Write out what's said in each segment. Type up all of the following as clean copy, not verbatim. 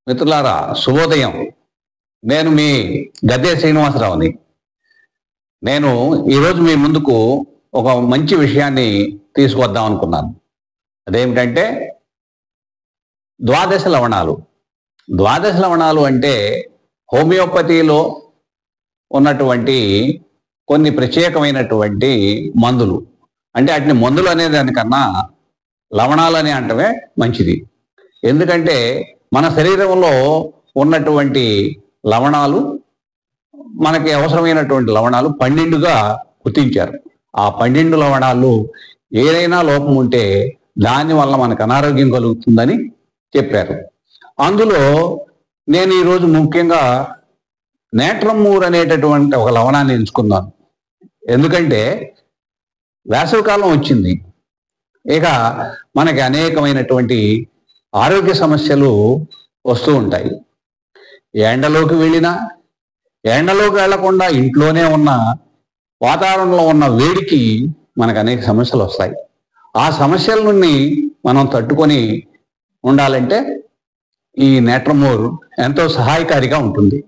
మిత్రులారా, శుభోదయం. నేను మీ గద్దే శ్రీనివాసరావుని. నేను ఈరోజు మీ ముందుకు ఒక మంచి విషయాన్ని తీసుకొద్దాం అనుకున్నాను. అదేమిటంటే ద్వాదశ లవణాలు. ద్వాదశ లవణాలు అంటే హోమియోపతిలో ఉన్నటువంటి కొన్ని ప్రత్యేకమైనటువంటి మందులు. అంటే వాటిని మందులు అనే దానికన్నా లవణాలు అని అంటమే మంచిది. ఎందుకంటే మన శరీరంలో ఉన్నటువంటి లవణాలు, మనకి అవసరమైనటువంటి లవణాలు 12గా గుర్తించారు. ఆ 12 లవణాలు ఏదైనా లోపం ఉంటే దానివల్ల మనకు అనారోగ్యం కలుగుతుందని చెప్పారు. అందులో నేను ఈరోజు ముఖ్యంగా నేట్రమూర్ అనేటటువంటి ఒక లవణాన్ని ఎంచుకున్నాను. ఎందుకంటే వేసవికాలం వచ్చింది. ఇక మనకి అనేకమైనటువంటి ఆరోగ్య సమస్యలు వస్తూ ఉంటాయి. ఎండలోకి వెళ్ళినా, ఎండలోకి వెళ్లకుండా ఇంట్లోనే ఉన్న వాతావరణంలో ఉన్న వేడికి మనకు అనేక సమస్యలు వస్తాయి. ఆ సమస్యల నుండి మనం తట్టుకొని ఉండాలంటే ఈ నేట్రమూర్ ఎంతో సహాయకారిగా ఉంటుంది.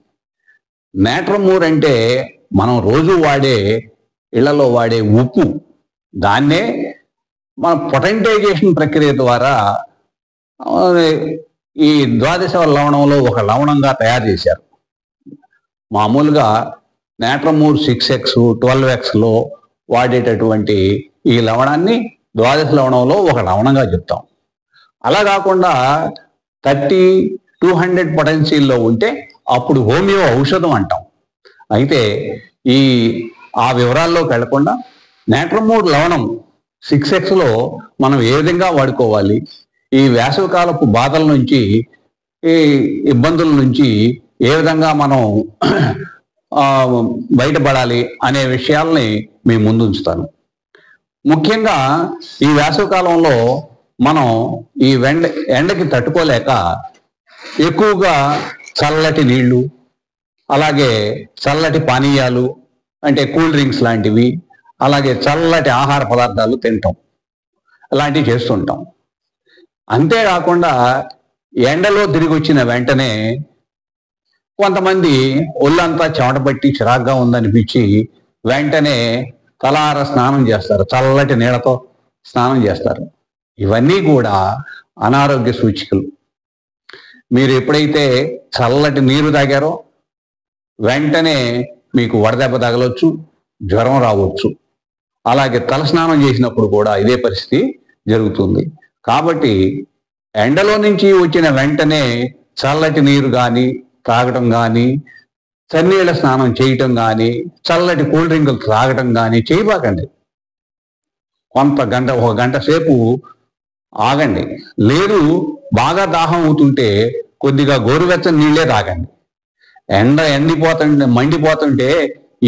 నేట్రమూర్ అంటే మనం రోజు వాడే, ఇళ్లలో వాడే ఉప్పు. దాన్నే మన పొటెంటైజేషన్ ప్రక్రియ ద్వారా ఈ ద్వాదశ లవణంలో ఒక లవణంగా తయారు చేశారు. మామూలుగా నేట్రమూర్ 6x 12xలో వాడేటటువంటి ఈ లవణాన్ని ద్వాదశ లవణంలో ఒక లవణంగా చెప్తాం. అలా కాకుండా 30-200 పొటెన్సీల్లో ఉంటే అప్పుడు హోమియో ఔషధం అంటాం. అయితే ఆ వివరాల్లోకి వెళ్లకుండా నేట్రమూర్ లవణం 6xలో మనం ఏ విధంగా వాడుకోవాలి, ఈ వేసవికాలపు బాధల నుంచి, ఈ ఇబ్బందుల నుంచి ఏ విధంగా మనం బయటపడాలి అనే విషయాల్ని మీ ముందు ఉంచుతాను. ముఖ్యంగా ఈ వేసవికాలంలో మనం ఈ ఎండకి తట్టుకోలేక ఎక్కువగా చల్లటి నీళ్లు, అలాగే చల్లటి పానీయాలు అంటే కూల్ డ్రింక్స్ లాంటివి, అలాగే చల్లటి ఆహార పదార్థాలు తింటాం, అలాంటివి చేస్తుంటాం. అంతేకాకుండా ఎండలో తిరిగి వచ్చిన వెంటనే కొంతమంది ఒళ్ళంతా చెమట పట్టి చిరాగ్గా ఉందనిపించి వెంటనే తలార స్నానం చేస్తారు, చల్లటి నీళ్ళతో స్నానం చేస్తారు. ఇవన్నీ కూడా అనారోగ్య సూచికలు. మీరు ఎప్పుడైతే చల్లటి నీరు తాగారో వెంటనే మీకు వడదెబ్బ తగలొచ్చు, జ్వరం రావచ్చు. అలాగే తలస్నానం చేసినప్పుడు కూడా ఇదే పరిస్థితి జరుగుతుంది. కాబట్టి ఎండలో నుంచి వచ్చిన వెంటనే చల్లటి నీరు కానీ తాగటం కానీ, చన్నీళ్ళ స్నానం చేయటం కానీ, చల్లటి కూల్ డ్రింకులు తాగటం కానీ చేయబాకండి. ఒక గంట సేపు ఆగండి. లేదు బాగా దాహం అవుతుంటే కొద్దిగా గోరువెచ్చని నీళ్ళే తాగండి. మండిపోతుంటే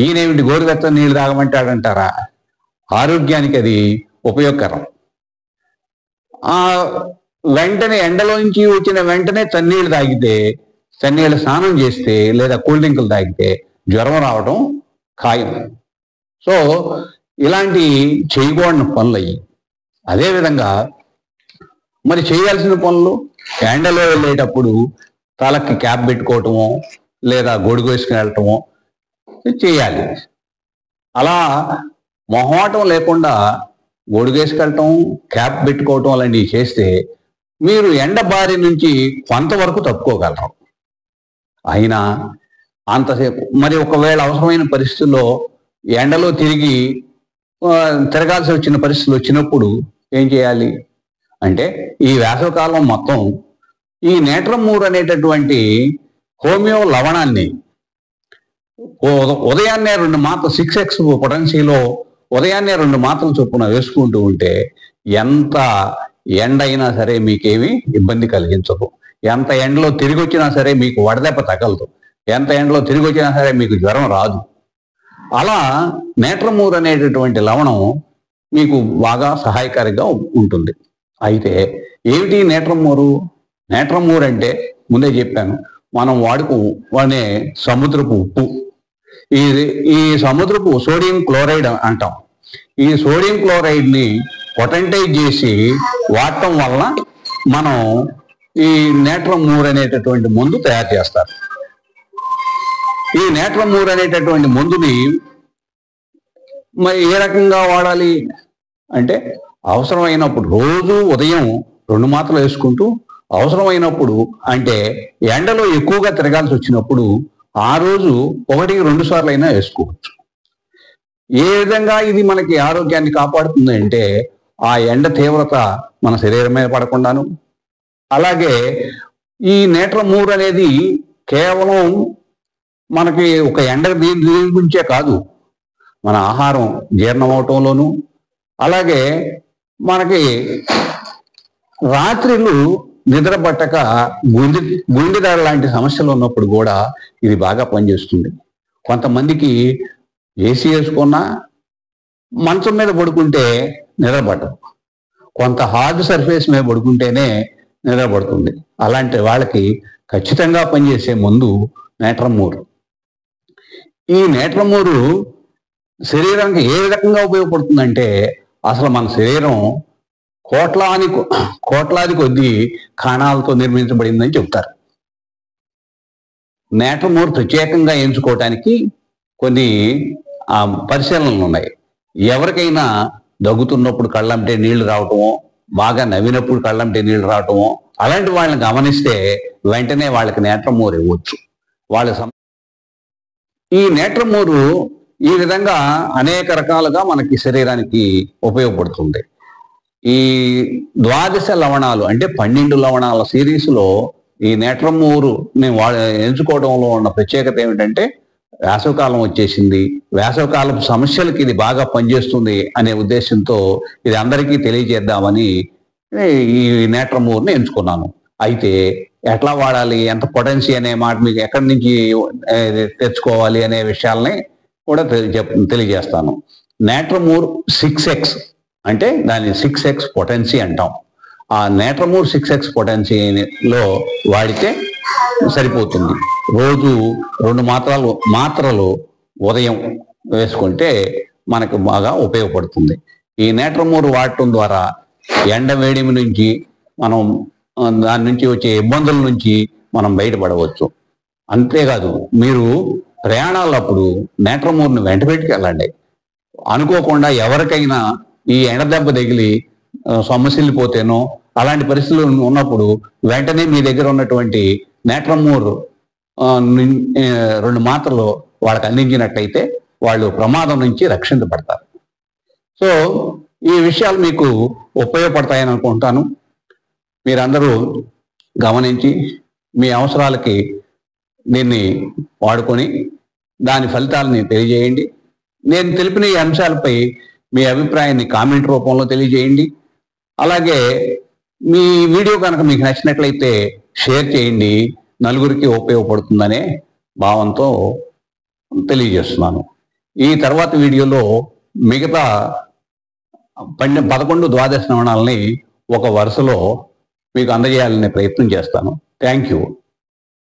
ఈయనేమిటి గోరువెచ్చని నీళ్ళు తాగమంటాడంటారా? ఆరోగ్యానికి అది ఉపయోగకరం. వెంటనే ఎండలోంచి వచ్చిన వెంటనే చన్నీళ్ళ స్నానం చేస్తే లేదా కూల్ డ్రింకులు తాగితే జ్వరం రావడం ఖాయం. సో ఇలాంటి చేయకూడని పనులు అయ్యి. అదేవిధంగా మరి చేయాల్సిన పనులు, ఎండలో వెళ్ళేటప్పుడు తలకి క్యాప్ పెట్టుకోవటమో లేదా గొడుగు వేసుకుని వెళ్ళటమో చేయాలి. అలా మొహమాటం లేకుండా గొడుగు వేసుకెళ్ళటం, క్యాప్ పెట్టుకోవటం అలాంటివి చేస్తే మీరు ఎండ బారి నుంచి కొంతవరకు తప్పుకోగలరు. అయినా అంతసేపు మరి ఒకవేళ అవసరమైన పరిస్థితుల్లో ఎండలో తిరగాల్సి వచ్చిన పరిస్థితులు వచ్చినప్పుడు ఏం చేయాలి అంటే ఈ వేసవికాలం మొత్తం ఈ నేట్రమూర్ అనేటటువంటి హోమియో లవణాన్ని ఉదయాన్నే 2 మాత్రలు 6x పొటెన్సీలో ఉదయాన్నే 2 మాత్రలు చొప్పున వేసుకుంటూ ఉంటే ఎంత ఎండ అయినా సరే మీకేమి ఇబ్బంది కలిగించదు. ఎంత ఎండలో తిరిగి వచ్చినా సరే మీకు వడదెబ్బ తగలదు. ఎంత ఎండలో తిరిగి వచ్చినా సరే మీకు జ్వరం రాదు. అలా నేట్రమూర్ అనేటటువంటి లవణం మీకు బాగా సహాయకారిగా ఉంటుంది. అయితే ఏమిటి నేట్రమూరు? నేట్రమూర్ అంటే ముందే చెప్పాను, మనం వాడే సముద్రపు ఉప్పు. ఈ సముద్రపు సోడియం క్లోరైడ్ అంటాం. ఈ సోడియం క్లోరైడ్ని పొటెంటైజ్ చేసి వాడటం వలన మనం ఈ నేట్రమ్ మూర్ అనేటటువంటి మందు తయారు చేస్తారు. ఈ నేట్రమ్ మూర్ అనేటటువంటి మందుని మరి ఏ రకంగా వాడాలి అంటే, అవసరమైనప్పుడు రోజు ఉదయం 2 మాత్రలు వేసుకుంటూ, అవసరమైనప్పుడు అంటే ఎండలో ఎక్కువగా తిరగాల్సి వచ్చినప్పుడు ఆ రోజు 1-2 సార్లు అయినా వేసుకోవచ్చు. ఏ విధంగా ఇది మనకి ఆరోగ్యాన్ని కాపాడుతుంది అంటే, ఆ ఎండ తీవ్రత మన శరీరం మీద పడకుండాను, అలాగే ఈ నేట్రమ్ మూర్ అనేది కేవలం మనకి ఒక ఎండ దీని గురించే కాదు, మన ఆహారం జీర్ణం అవటంలోను, అలాగే మనకి రాత్రిళ్ళు నిద్ర పట్టక గుండెదారు లాంటి సమస్యలు ఉన్నప్పుడు కూడా ఇది బాగా పనిచేస్తుంది. కొంతమందికి ఏసీ వేసుకున్నా మంచం మీద పడుకుంటే నిద్ర పట్టదు, కొంత హార్డ్ సర్ఫేస్ మీద పడుకుంటేనే నిద్ర పడుతుంది. అలాంటి వాళ్ళకి ఖచ్చితంగా పనిచేసే మందు నేట్రమ్ మూర్. ఈ నేట్రమ్ మూరు శరీరానికి ఏ రకంగా ఉపయోగపడుతుందంటే, అసలు మన శరీరం కోట్లాది కొద్ది కణాలతో నిర్మించబడిందని చెప్తారు. నేట్రమ్ మూర్ ప్రత్యేకంగా ఎంచుకోవటానికి కొన్ని పరిశీలనలు ఉన్నాయి. ఎవరికైనా దగ్గుతున్నప్పుడు కళ్ళంటే నీళ్లు రావటమో, బాగా నవ్వినప్పుడు కళ్ళంటే నీళ్లు రావటమో, అలాంటి వాళ్ళని గమనిస్తే వెంటనే వాళ్ళకి నేట్రమ్ మూర్ ఇవ్వచ్చు. ఈ నేట్రమ్ మూరు ఈ విధంగా అనేక రకాలుగా మనకి శరీరానికి ఉపయోగపడుతుంది. ఈ 12 లవణాలు అంటే 12 లవణాల సిరీస్లో ఈ నేట్రమ్ మూరు మేము ఎంచుకోవడంలో ఉన్న ప్రత్యేకత ఏమిటంటే, వేసవికాలం వచ్చేసింది, వేసవికాలం సమస్యలకి ఇది బాగా పనిచేస్తుంది అనే ఉద్దేశంతో ఇది అందరికీ తెలియజేద్దామని ఈ నేట్రమ్ మూర్ని ఎంచుకున్నాను. అయితే ఎట్లా వాడాలి, ఎంత పొటెన్సీ అనే మాట మీకు ఎక్కడి నుంచి తెచ్చుకోవాలి అనే విషయాల్ని కూడా తెలియజేస్తాను. నేట్రమ్ మూర్ 6x అంటే దాన్ని 6x పొటెన్సీ అంటాం. ఆ నేట్రమ్ మూర్ 6x పొటెన్సీలో వాడితే సరిపోతుంది. రోజు 2 మాత్రలు ఉదయం వేసుకుంటే మనకు బాగా ఉపయోగపడుతుంది. ఈ నేట్రమ్ మూర్ వాడటం ద్వారా ఎండ వేడిమి నుంచి మనం, దాని నుంచి వచ్చే ఇబ్బందుల నుంచి మనం బయటపడవచ్చు. అంతేకాదు, మీరు ప్రయాణాలప్పుడు నేట్రమ్ మూర్ని వెంట పెట్టుకెళ్ళండి. అనుకోకుండా ఎవరికైనా ఈ ఎండ దెబ్బ తగిలి సొమ్మసిల్లిపోతేనో అలాంటి పరిస్థితులు ఉన్నప్పుడు వెంటనే మీ దగ్గర ఉన్నటువంటి నేట్రమ్ మూర్ 2 మాత్రలు వాళ్ళకి అందించినట్లయితే వాళ్ళు ప్రమాదం నుంచి రక్షించబడతారు. సో ఈ విషయాలు మీకు ఉపయోగపడతాయని అనుకుంటాను. మీరందరూ గమనించి మీ అవసరాలకి దీన్ని వాడుకొని దాని ఫలితాలని తెలియజేయండి. నేను తెలిపిన ఈ అంశాలపై మీ అభిప్రాయాన్ని కామెంట్ రూపంలో తెలియజేయండి. అలాగే మీ వీడియో కనుక మీకు నచ్చినట్లయితే షేర్ చేయండి, నలుగురికి ఉపయోగపడుతుందనే భావంతో తెలియజేస్తున్నాను. ఈ తర్వాత వీడియోలో మిగతా 11, 12 లవణాలని ఒక వరుసలో మీకు అందజేయాలనే ప్రయత్నం చేస్తాను. Thank you.